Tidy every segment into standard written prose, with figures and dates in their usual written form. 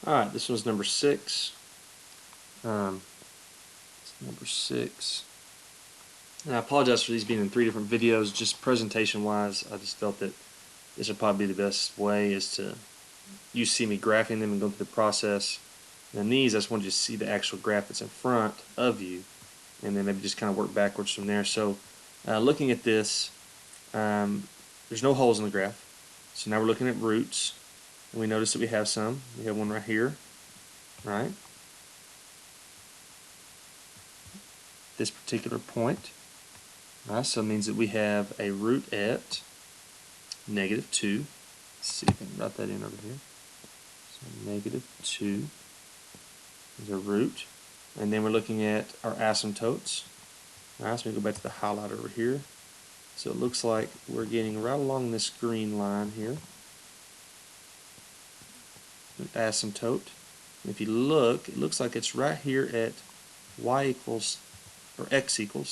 Alright, this one's number 6. It's number 6. And I apologize for these being in 3 different videos. Just presentation wise, I just felt that this would probably be the best way is to you see me graphing them and go through the process. And then these, I just wanted you to see the actual graph that's in front of you, and then maybe just kind of work backwards from there. So looking at this, there's no holes in the graph. So now we're looking at roots, and we notice that we have some. We have one right here, right? This particular point. Right, so it means that we have a root at -2. Let's see if I can write that in over here. So -2 is a root. And then we're looking at our asymptotes. Alright, so we go back to the highlighter over here. So it looks like we're getting right along this green line here. An asymptote. And if you look, it looks like it's right here at x equals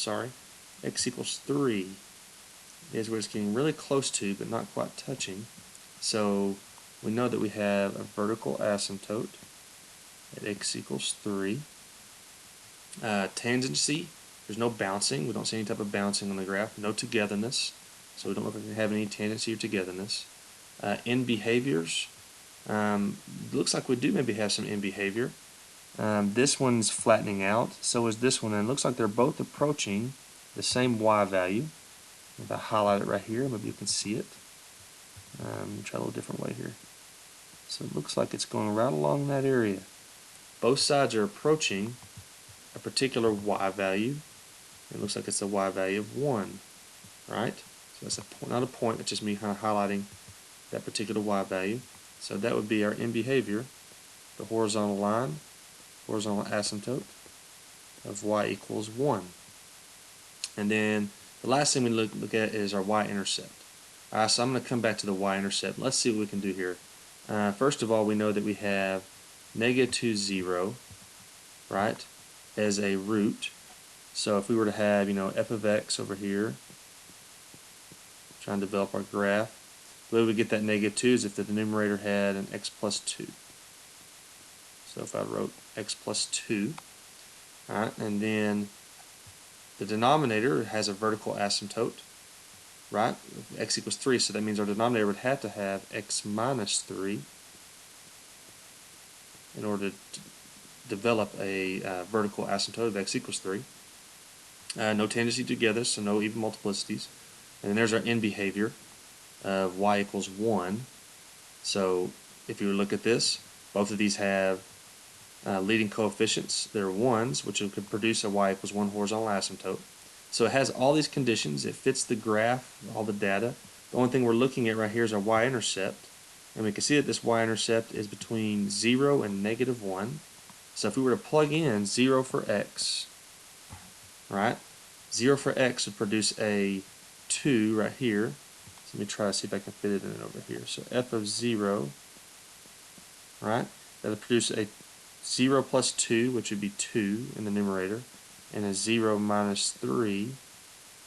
3 is where it's getting really close to, but not quite touching. So we know that we have a vertical asymptote at x equals 3. Tangency, there's no bouncing. We don't see any type of bouncing on the graph. No togetherness, so we don't look like we have any tangency or togetherness. In behaviors, looks like we do maybe have some in behavior. This one's flattening out, so is this one, and it looks like they're both approaching the same y value. If I highlight it right here, maybe you can see it. Try a little different way here. So it looks like it's going right along that area. Both sides are approaching a particular y value. It looks like it's a y value of 1, right? So that's a point, not a point, it's just me kind of highlighting that particular y value. So that would be our in behavior, the horizontal line, horizontal asymptote of y equals 1. And then the last thing we look at is our y-intercept. Alright, so I'm going to come back to the y-intercept. Let's see what we can do here. First of all, we know that we have -2, 0, right, as a root. So if we were to have, f of x over here, trying to develop our graph, the way we get that -2 is if the numerator had an x plus 2. So if I wrote x plus 2, alright, and then the denominator has a vertical asymptote, right? X equals 3, so that means our denominator would have to have x minus 3 in order to develop a vertical asymptote of x equals 3. No tangency together, so no even multiplicities. And then there's our in behavior of y equals 1. So if you look at this, both of these have leading coefficients. They're 1s, which could produce a y equals 1 horizontal asymptote. So it has all these conditions. It fits the graph, all the data. The only thing we're looking at right here is our y-intercept. And we can see that this y-intercept is between 0 and -1. So if we were to plug in 0 for x, right, 0 for x would produce a 2 right here. So let me try to see if I can fit it in over here. So f of 0, right, that would produce a 0 plus 2, which would be 2 in the numerator, and a 0 minus 3,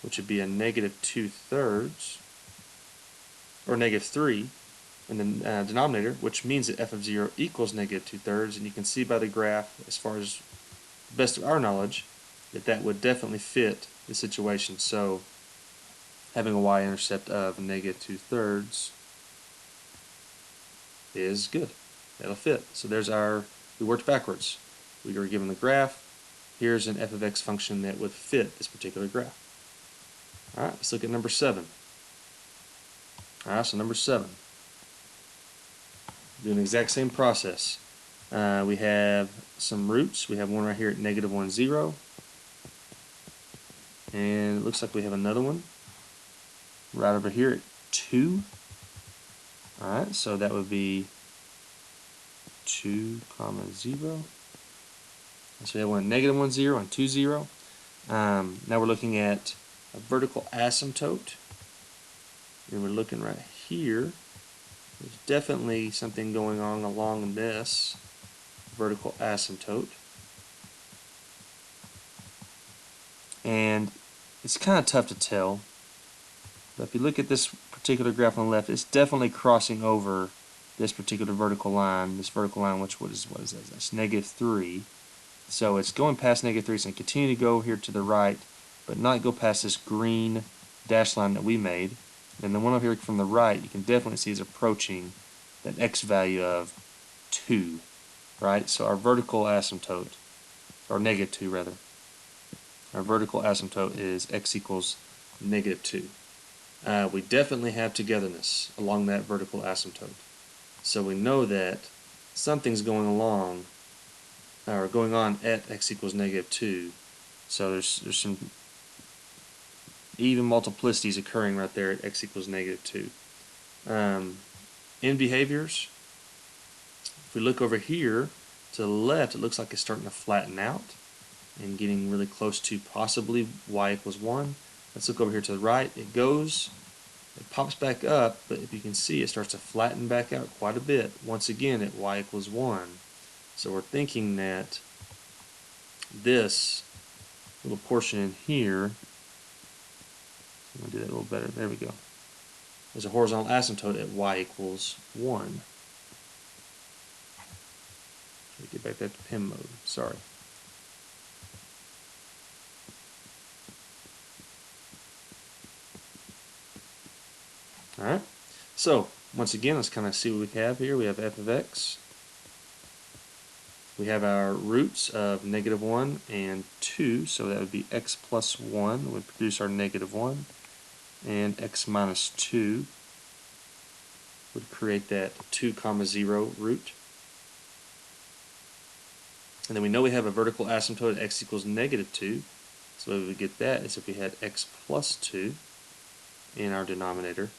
which would be a -2/3, or -3 in the denominator, which means that f of 0 equals -2/3, and you can see by the graph, as far as the best of our knowledge, that that would definitely fit the situation. So having a y-intercept of -2/3 is good. That'll fit. So there's our, we worked backwards. We were given the graph. Here's an f of x function that would fit this particular graph. Alright, let's look at number 7. Alright, so number 7. Doing the exact same process. We have some roots. We have one right here at -1, 0. And it looks like we have another one right over here at 2. Alright, so that would be 2, 0. So we have one -1, 0 and 2, 0. Now we're looking at a vertical asymptote. And we're looking right here. There's definitely something going on along this vertical asymptote. And it's kind of tough to tell. But if you look at this particular graph on the left, it's definitely crossing over this particular vertical line, which what is that? That's -3. So it's going past -3, it's going to continue to go here to the right, but not go past this green dash line that we made. And the one over here from the right, you can definitely see is approaching that x value of 2, right? So our vertical asymptote, or -2 rather, our vertical asymptote is x equals -2. We definitely have togetherness along that vertical asymptote. So we know that something's going along, or going on at x equals -2. So there's some even multiplicities occurring right there at x equals -2. In behaviors, if we look over here to the left, it looks like it's starting to flatten out and getting really close to possibly y equals 1. Let's look over here to the right. It pops back up, but if you can see, it starts to flatten back out quite a bit once again at y equals 1. So we're thinking that this little portion in here, I'm going to do that a little better, there we go, there's a horizontal asymptote at y equals 1. Get back to pen mode, sorry. Alright, so once again, let's kind of see what we have here. We have f of x. We have our roots of -1 and 2, so that would be x plus 1 would produce our -1, and x minus 2 would create that 2, 0 root. And then we know we have a vertical asymptote at x equals -2, so we would get that is if we had x plus 2 in our denominator,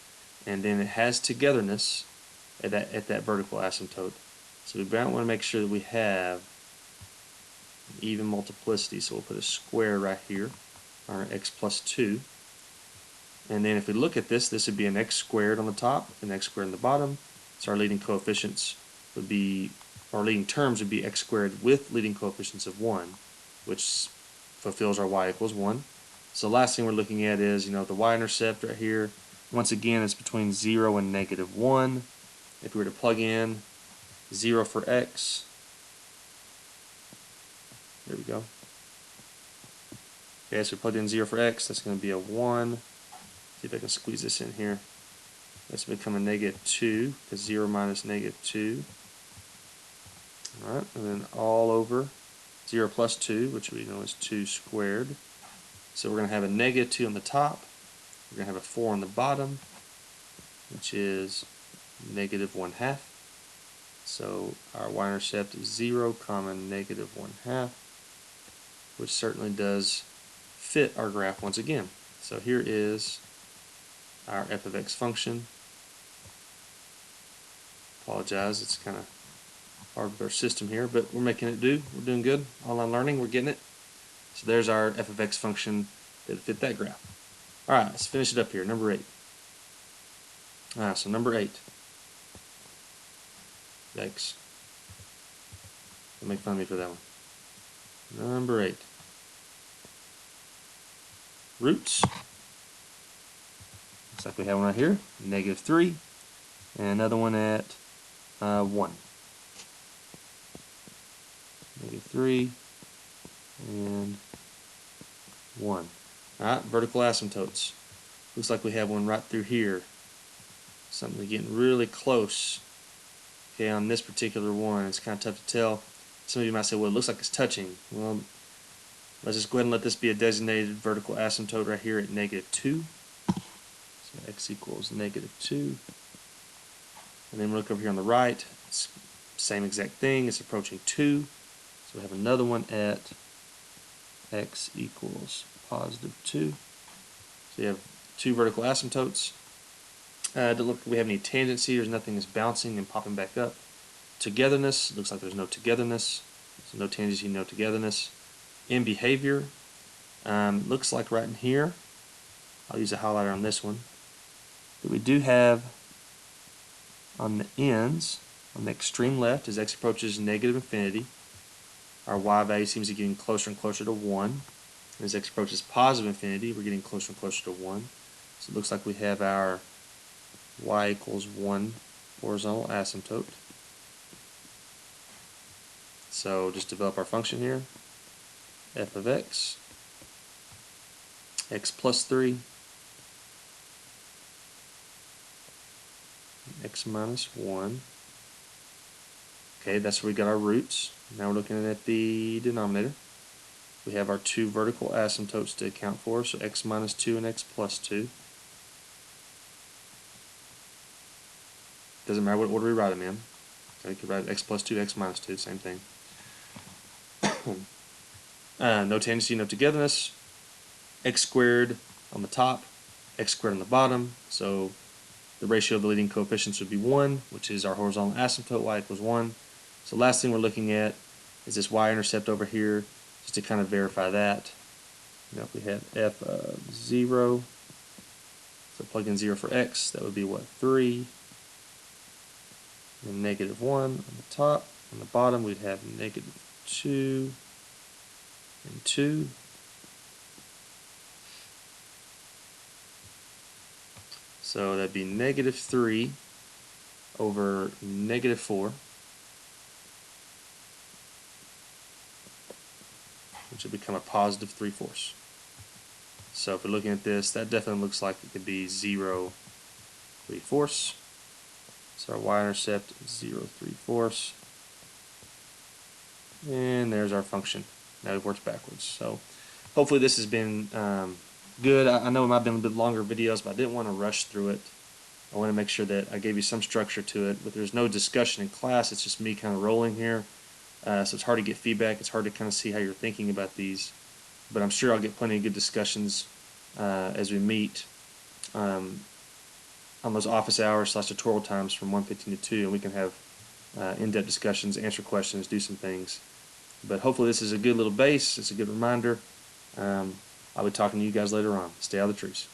and then it has togetherness at that vertical asymptote. So we want to make sure that we have even multiplicity, so we'll put a square right here, our x plus 2. And then if we look at this, this would be an x squared on the top and x squared on the bottom. So our leading coefficients would be, our leading terms would be x squared with leading coefficients of 1, which fulfills our y equals 1. So the last thing we're looking at is, the y-intercept right here. Once again, it's between 0 and -1. If we were to plug in 0 for x, there we go. Okay, so we plugged in 0 for x, that's going to be a 1. See if I can squeeze this in here. That's become a -2, because 0 minus -2. Alright, and then all over 0 plus 2, which we know is 2 squared. So we're going to have a -2 on the top. We're going to have a 4 on the bottom, which is -1/2. So our y-intercept is 0, -1/2, which certainly does fit our graph once again. So here is our f of x function. Apologize, it's kind of hard with our system here, but we're making it do. We're doing good. Online learning, we're getting it. So there's our f of x function that fit that graph. Alright, let's finish it up here. Number 8. Alright, so number 8. Yikes. Don't make fun of me for that one. Number 8. Roots. Looks like we have one right here, -3, and another one at 1. -3 and 1. Alright, vertical asymptotes. Looks like we have one right through here. Something getting really close. Okay, on this particular one, it's kind of tough to tell. Some of you might say, well, it looks like it's touching. Well, let's just go ahead and let this be a designated vertical asymptote right here at -2. So x equals -2. And then we look over here on the right. It's same exact thing. It's approaching 2. So we have another one at x equals +2. So you have 2 vertical asymptotes. Don't look like we have any tangency. There's nothing that's bouncing and popping back up. Togetherness, looks like there's no togetherness. So no tangency, no togetherness. In behavior, looks like right in here, I'll use a highlighter on this one, that we do have on the ends, on the extreme left, as x approaches -infinity, our y value seems to be getting closer and closer to 1. And as x approaches +infinity, we're getting closer and closer to 1. So it looks like we have our y equals 1 horizontal asymptote. So just develop our function here, f of x plus 3, x minus 1. Okay, that's where we got our roots. Now we're looking at the denominator. We have our two vertical asymptotes to account for, so x minus 2 and x plus 2. Doesn't matter what order we write them in. So we could write x plus 2, x minus 2, same thing. No tangency, no togetherness. X squared on the top, x squared on the bottom. So the ratio of the leading coefficients would be 1, which is our horizontal asymptote, y equals 1. So last thing we're looking at is this y-intercept over here, just to kind of verify that. Now if we had f of 0, so plug in 0 for x, that would be what, 3, and negative 1 on the top. On the bottom we'd have negative 2 and 2. So that'd be negative 3 over negative 4, which would become a positive 3/4. So if we're looking at this, that definitely looks like it could be 0 3/4. So our y-intercept is 0 3/4. And there's our function. Now it works backwards. So hopefully this has been good. I know it might have been a bit longer videos, but I didn't want to rush through it. I want to make sure that I gave you some structure to it, but there's no discussion in class. It's just me kind of rolling here. So it's hard to get feedback. It's hard to kind of see how you're thinking about these. But I'm sure I'll get plenty of good discussions as we meet on those office hours / tutorial times from 1:15 to 2, and we can have in-depth discussions, answer questions, do some things. But hopefully this is a good little base. It's a good reminder. I'll be talking to you guys later on. Stay out of the trees.